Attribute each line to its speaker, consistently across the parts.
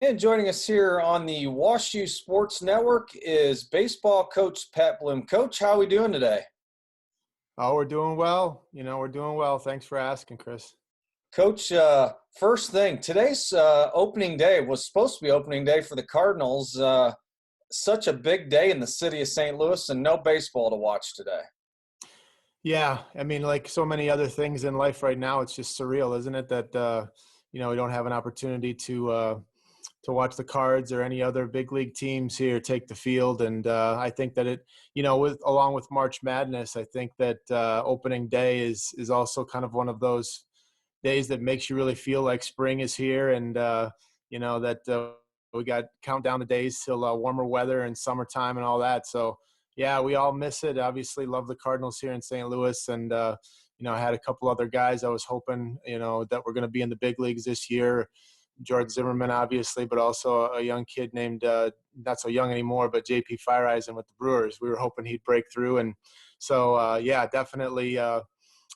Speaker 1: And joining us here on the WashU Sports Network is baseball coach Pat Bloom. Coach, how are we doing today?
Speaker 2: Oh, we're doing well. We're doing well. Thanks for asking, Chris.
Speaker 1: Coach, first thing, today's opening day was supposed to be opening day for the Cardinals. Such a big day in the city of St. Louis and no baseball to watch today.
Speaker 2: Yeah, I mean, like so many other things in life right now, it's just surreal, isn't it? That we don't have an opportunity to watch the Cards or any other big league teams here take the field. And I think that with along with March Madness, I think that opening day is also kind of one of those days that makes you really feel like spring is here, and that we got count down the days till warmer weather and summertime and all that. So yeah, we all miss it. Obviously, love the Cardinals here in St. Louis, and I had a couple other guys I was hoping that were going to be in the big leagues this year. George Zimmerman, obviously, but also a young kid named not so young anymore, but JP Fireeisen with the Brewers. We were hoping he'd break through, and so yeah, definitely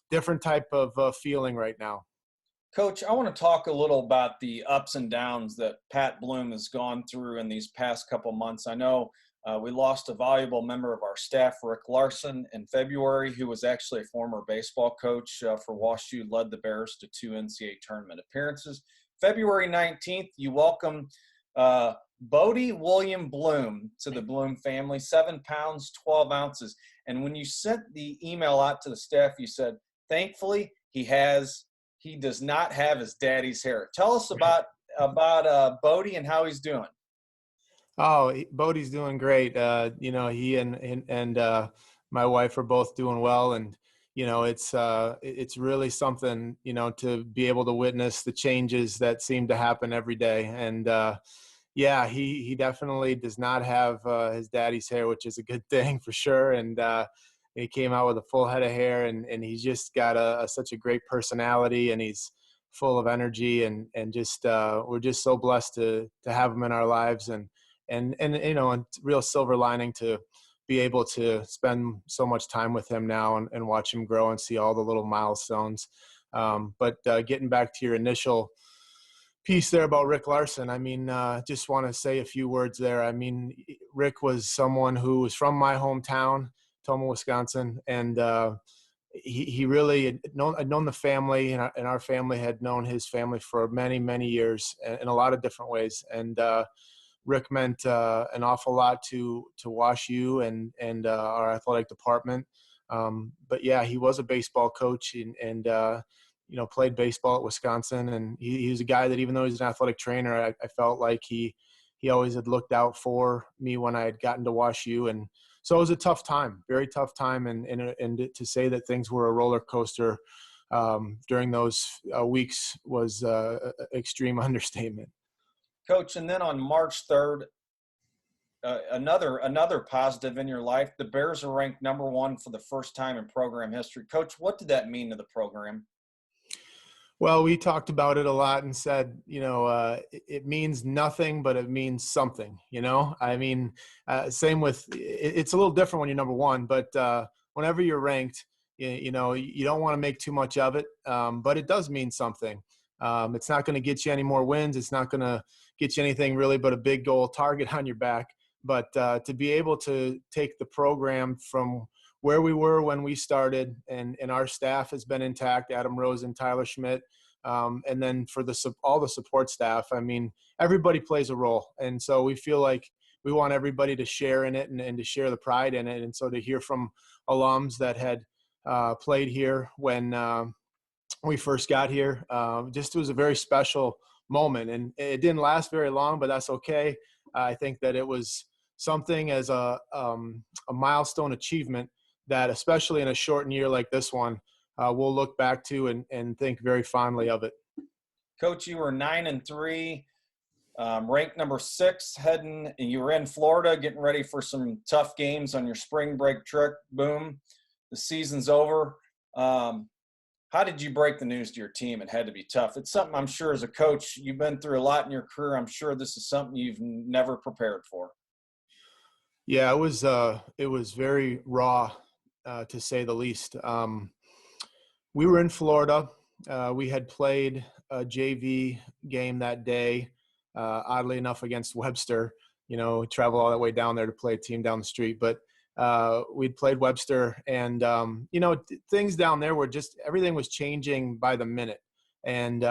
Speaker 2: different type of feeling right now.
Speaker 1: Coach, I want to talk a little about the ups and downs that Pat Bloom has gone through in these past couple months. I know we lost a valuable member of our staff, Rick Larson, in February, who was actually a former baseball coach for WashU, led the Bears to 2 NCAA tournament appearances. February 19th, you welcome Bode Bloom to the Bloom family, 7 pounds, 12 ounces. And when you sent the email out to the staff, you said, thankfully, he does not have his daddy's hair. Tell us about Bode and how he's doing.
Speaker 2: Oh, Bodie's doing great. He and my wife are both doing well, and it's really something to be able to witness the changes that seem to happen every day. And yeah, he definitely does not have his daddy's hair, which is a good thing for sure. And he came out with a full head of hair, and he's just got such a great personality, and he's full of energy, and just we're just so blessed to have him in our lives, and a real silver lining to be able to spend so much time with him now, and watch him grow and see all the little milestones. But getting back to your initial piece there about Rick Larson, I mean, just want to say a few words there. I mean, Rick was someone who was from my hometown, Toma, Wisconsin, and he really had known the family, and our family had known his family for many, many years in a lot of different ways. And Rick meant an awful lot to WashU and our athletic department. But yeah, he was a baseball coach, and played baseball at Wisconsin. And he was a guy that, even though he's an athletic trainer, I felt like he always had looked out for me when I had gotten to WashU. And so it was a tough time, very tough time. And to say that things were a roller coaster during those weeks was extreme understatement.
Speaker 1: Coach, and then on March 3rd, another positive in your life, the Bears are ranked number 1 for the first time in program history. Coach, what did that mean to the program?
Speaker 2: Well, we talked about it a lot and said, it means nothing, but it means something. I mean, same with it's a little different when you're number 1, but whenever you're ranked, you don't want to make too much of it, but it does mean something. It's not going to get you any more wins. It's not going to get you anything really but a big goal target on your back. But to be able to take the program from where we were when we started, and our staff has been intact, Adam Rose and Tyler Schmidt, and then for all the support staff, I mean, everybody plays a role. And so we feel like we want everybody to share in it, and to share the pride in it. And so to hear from alums that had played here when we first got here, just was a very special moment. And it didn't last very long, but that's okay. I think that it was something as a milestone achievement that, especially in a shortened year like this one, we'll look back to and think very fondly of it.
Speaker 1: Coach, you were 9-3, ranked number 6, and you were in Florida getting ready for some tough games on your spring break trip. Boom, the season's over. How did you break the news to your team? It had to be tough. It's something, I'm sure, as a coach, you've been through a lot in your career. I'm sure this is something you've never prepared for.
Speaker 2: Yeah, it was very raw, to say the least. We were in Florida. We had played a JV game that day. oddly enough against Webster. Travel all that way down there to play a team down the street. But we'd played Webster, and things down there were just, everything was changing by the minute. And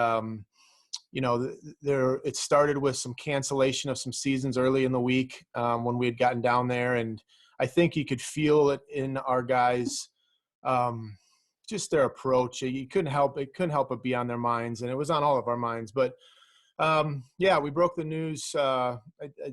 Speaker 2: it started with some cancellation of some seasons early in the week when we had gotten down there, and I think you could feel it in our guys, just their approach. It couldn't help but be on their minds, and it was on all of our minds. But we broke the news. I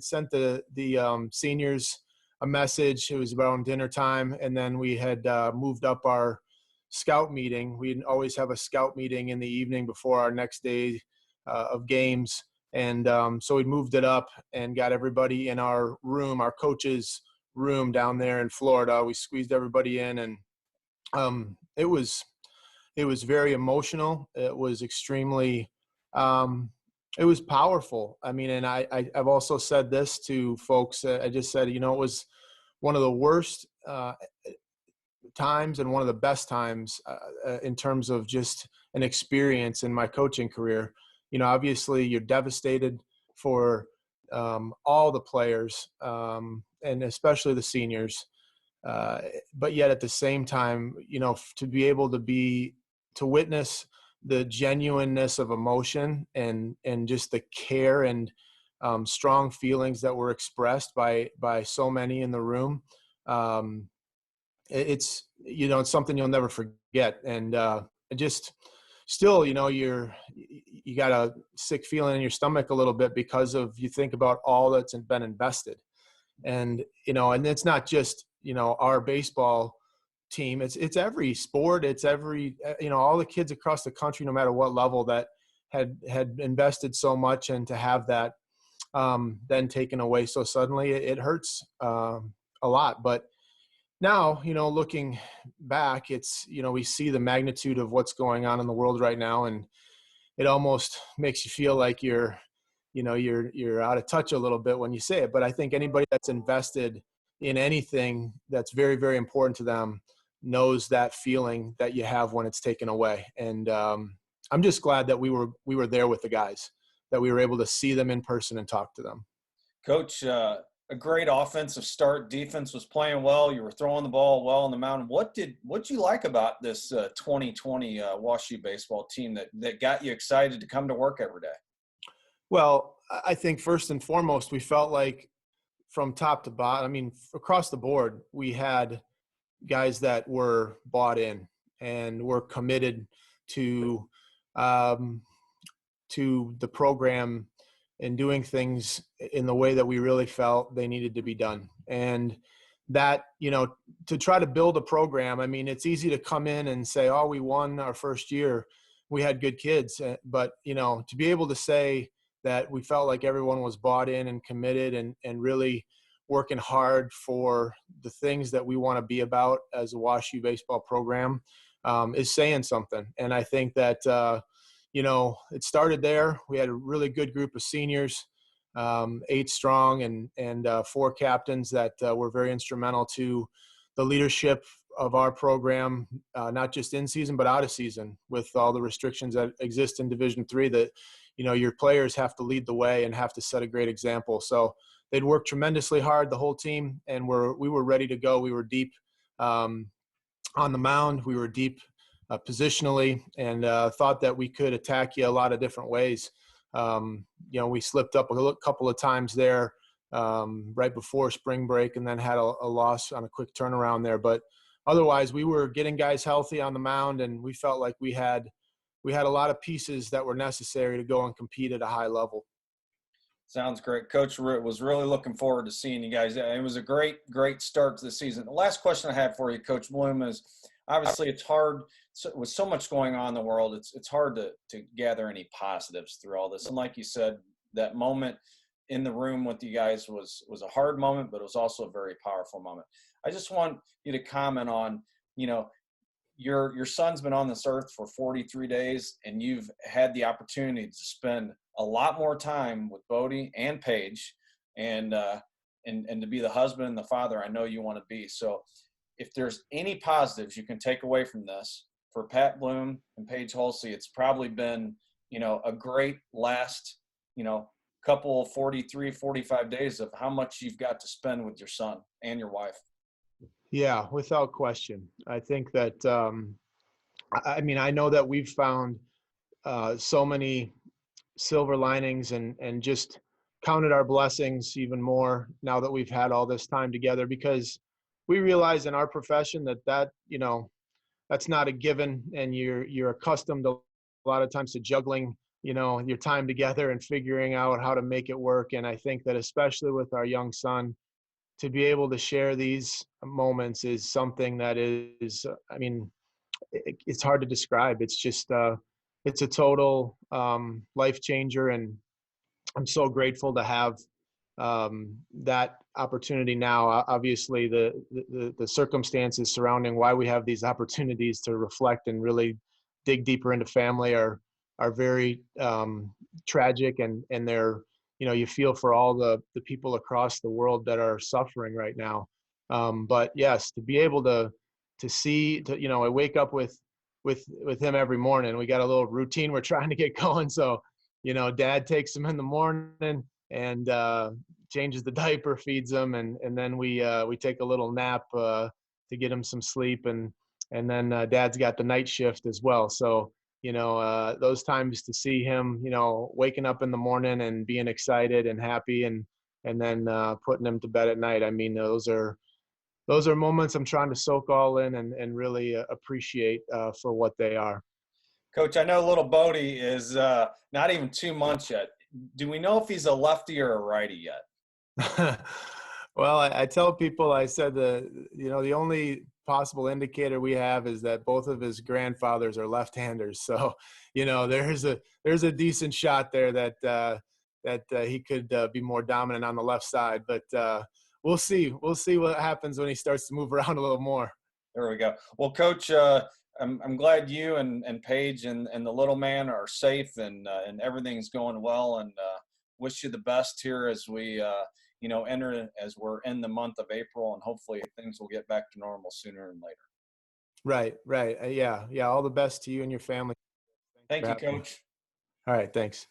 Speaker 2: sent the seniors a message. It was around dinner time, and then we had moved up our scout meeting. We'd always have a scout meeting in the evening before our next day of games, and so we moved it up and got everybody in our room, our coaches' room down there in Florida. We squeezed everybody in, and it was very emotional. It was extremely it was powerful. I mean, and I've also said this to folks. I just said, it was one of the worst times and one of the best times in terms of just an experience in my coaching career. Obviously you're devastated for all the players, and especially the seniors. But yet at the same time, to be able to witness the genuineness of emotion and just the care and strong feelings that were expressed by so many in the room. It's something you'll never forget. And just still, you got a sick feeling in your stomach a little bit because you think about all that's been invested. And, and it's not just, our baseball team. It's every sport. It's every, all the kids across the country, no matter what level, that had invested so much, and to have that then taken away so suddenly, it hurts a lot. But now, looking back, it's, we see the magnitude of what's going on in the world right now, and it almost makes you feel like you're out of touch a little bit when you say it. But I think anybody that's invested in anything that's very, very important to them knows that feeling that you have when it's taken away. And I'm just glad that we were there with the guys, that we were able to see them in person and talk to them.
Speaker 1: Coach, a great offensive start. Defense was playing well. You were throwing the ball well on the mound. What you like about this 2020 WashU baseball team that got you excited to come to work every day?
Speaker 2: Well, I think first and foremost, we felt like from top to bottom, I mean, across the board, we had guys that were bought in and were committed to the program and doing things in the way that we really felt they needed to be done. And that, to try to build a program, I mean, it's easy to come in and say, oh, we won our first year, we had good kids. But, to be able to say that we felt like everyone was bought in and committed and really working hard for the things that we want to be about as a WashU baseball program is saying something. And I think that, it started there. We had a really good group of seniors, 8 strong, and 4 captains that were very instrumental to the leadership of our program, not just in season, but out of season, with all the restrictions that exist in Division III, that, your players have to lead the way and have to set a great example. So they'd worked tremendously hard, the whole team, and we were ready to go. We were deep on the mound. We were deep positionally, and thought that we could attack you a lot of different ways. We slipped up a couple of times there right before spring break, and then had a loss on a quick turnaround there. But otherwise, we were getting guys healthy on the mound, and we felt like we had a lot of pieces that were necessary to go and compete at a high level.
Speaker 1: Sounds great. Coach was really looking forward to seeing you guys. It was a great start to the season. The last question I have for you, Coach Bloom, is obviously it's hard with so much going on in the world. It's hard to gather any positives through all this. And like you said, that moment in the room with you guys was a hard moment, but it was also a very powerful moment. I just want you to comment on, your son's been on this earth for 43 days, and you've had the opportunity to spend a lot more time with Bode and Paige, and to be the husband and the father I know you want to be. So if there's any positives you can take away from this for Pat Bloom and Paige Halsey, it's probably been, a great last, couple 43, 45 days of how much you've got to spend with your son and your wife.
Speaker 2: Yeah, without question. I think that, I mean, I know that we've found so many silver linings and just counted our blessings even more now that we've had all this time together, because we realize in our profession that that's not a given, and you're accustomed to a lot of times to juggling your time together and figuring out how to make it work. And I think that especially with our young son, to be able to share these moments is something that is, I mean, it's hard to describe. It's just it's a total life changer, and I'm so grateful to have that opportunity now. Obviously, the circumstances surrounding why we have these opportunities to reflect and really dig deeper into family are very tragic, and they're, you feel for all the people across the world that are suffering right now. But yes, to be able to see, I wake up with him every morning. We got a little routine we're trying to get going. So, dad takes him in the morning and changes the diaper, feeds him, and then we take a little nap to get him some sleep, and then dad's got the night shift as well. So, those times to see him, waking up in the morning and being excited and happy, and then putting him to bed at night. I mean, those are moments I'm trying to soak all in and really appreciate for what they are.
Speaker 1: Coach, I know little Bodie is not even 2 months yet. Do we know if he's a lefty or a righty yet?
Speaker 2: Well, I tell people, I said the only possible indicator we have is that both of his grandfathers are left-handers. So, there's a decent shot there that he could be more dominant on the left side. But we'll see. We'll see what happens when he starts to move around a little more.
Speaker 1: There we go. Well, Coach, I'm glad you and Paige and the little man are safe, and everything's going well. And wish you the best here as we enter, as we're in the month of April, and hopefully things will get back to normal sooner than later.
Speaker 2: Right, right. Yeah, yeah. All the best to you and your family. Thanks for
Speaker 1: Thank you,
Speaker 2: having me.
Speaker 1: Coach.
Speaker 2: All right, thanks.